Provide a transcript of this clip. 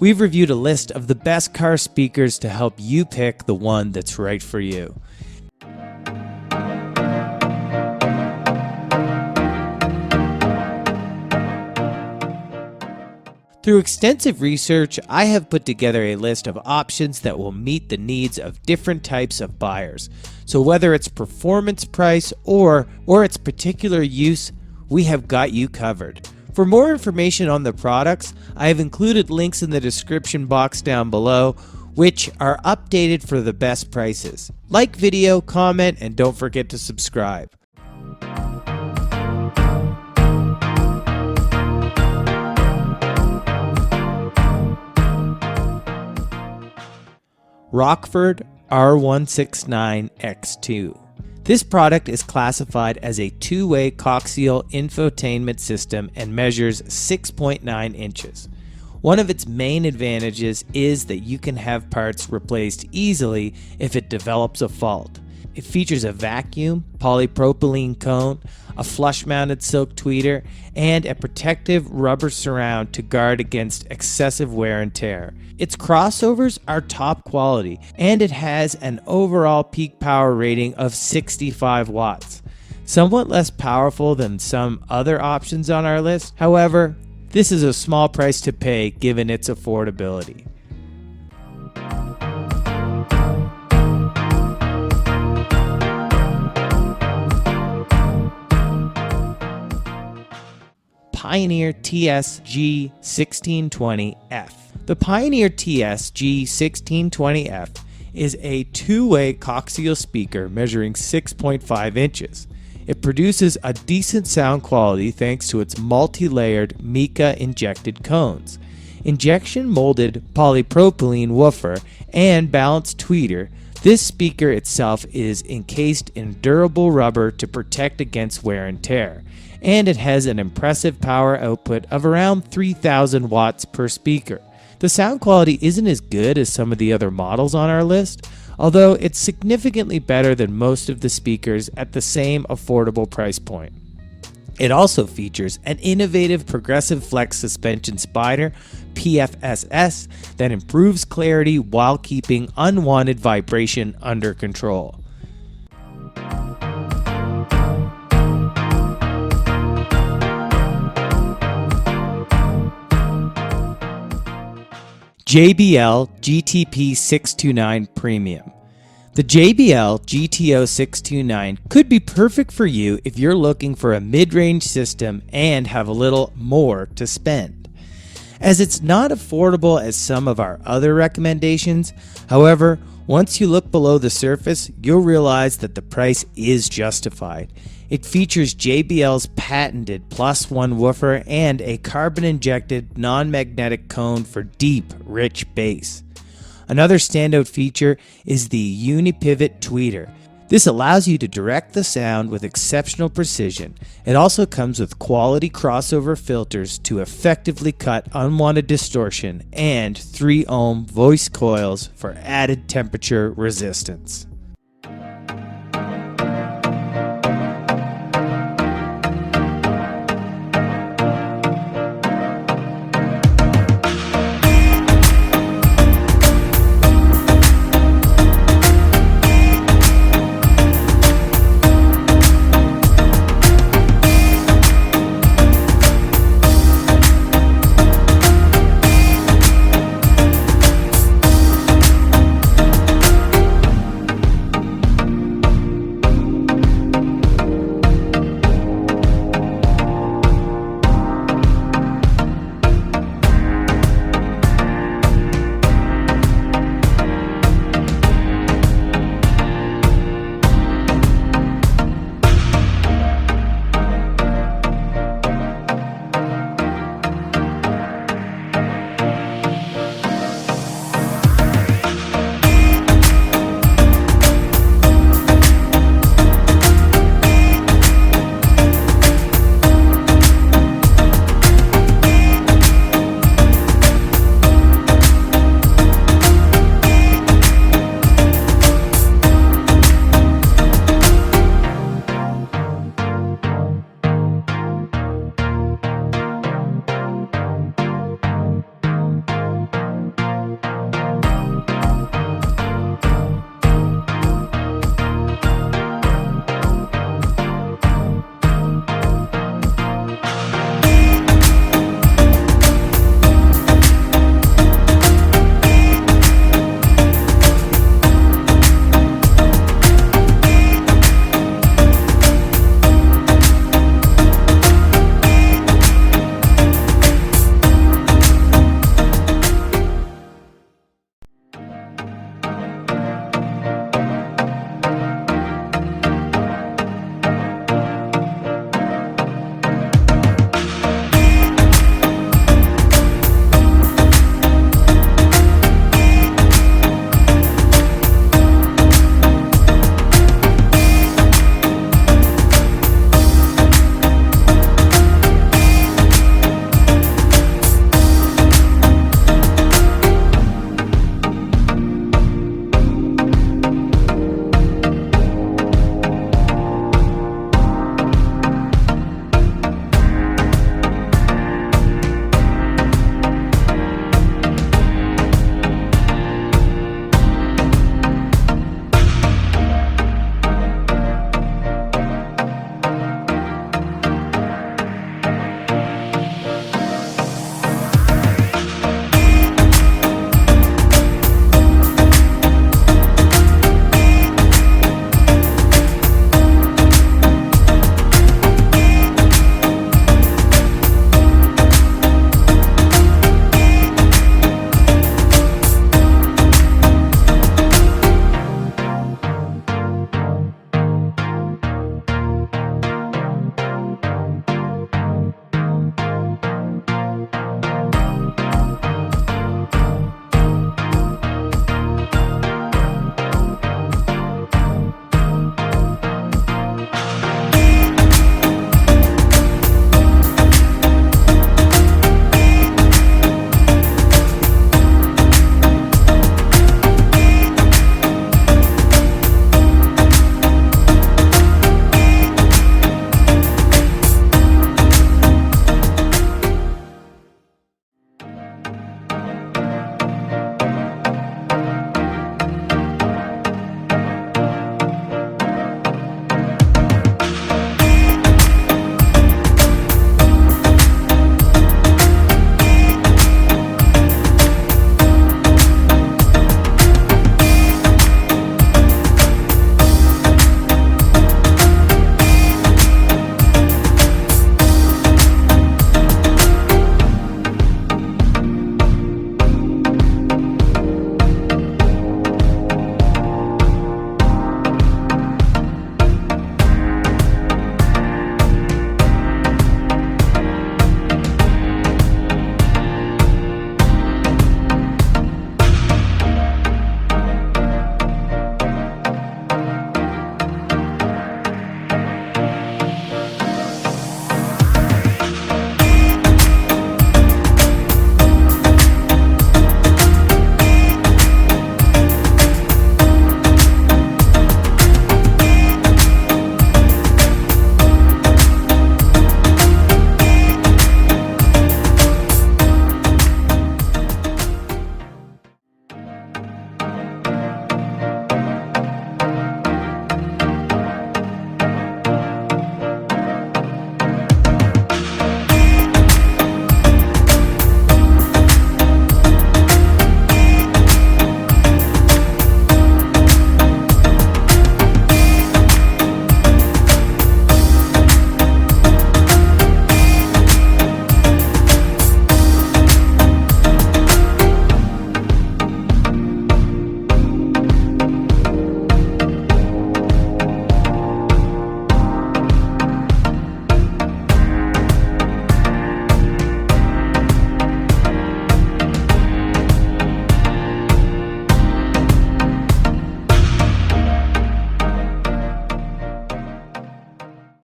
We've reviewed a list of the best car speakers to help you pick the one that's right for you. Through extensive research, I have put together a list of options that will meet the needs of different types of buyers. So whether it's performance price or its particular use, we have got you covered. For more information on the products, I have included links in the description box down below, which are updated for the best prices. Like video, comment, and don't forget to subscribe. Rockford R169X2. This product is classified as a two-way coaxial infotainment system and measures 6.9 inches. One of its main advantages is that you can have parts replaced easily if it develops a fault. It features a vacuum, polypropylene cone, a flush-mounted silk tweeter, and a protective rubber surround to guard against excessive wear and tear. Its crossovers are top quality, and it has an overall peak power rating of 65 watts. Somewhat less powerful than some other options on our list, however, this is a small price to pay given its affordability. Pioneer TS-G1620F. The Pioneer TS-G1620F is a two-way coaxial speaker measuring 6.5 inches. It produces a decent sound quality thanks to its multi-layered mica injected cones, injection molded polypropylene woofer, and balanced tweeter. This speaker itself is encased in durable rubber to protect against wear and tear, and it has an impressive power output of around 3,000 watts per speaker. The sound quality isn't as good as some of the other models on our list, although it's significantly better than most of the speakers at the same affordable price point. It also features an innovative progressive flex suspension spider, PFSS, that improves clarity while keeping unwanted vibration under control. JBL GTP629 Premium. The JBL GTO629 could be perfect for you if you're looking for a mid-range system and have a little more to spend. As it's not affordable as some of our other recommendations, however, once you look below the surface, you'll realize that the price is justified. It features JBL's patented +1 woofer and a carbon-injected non-magnetic cone for deep, rich bass. Another standout feature is the Uni-Pivot tweeter. This allows you to direct the sound with exceptional precision. It also comes with quality crossover filters to effectively cut unwanted distortion and 3 ohm voice coils for added temperature resistance.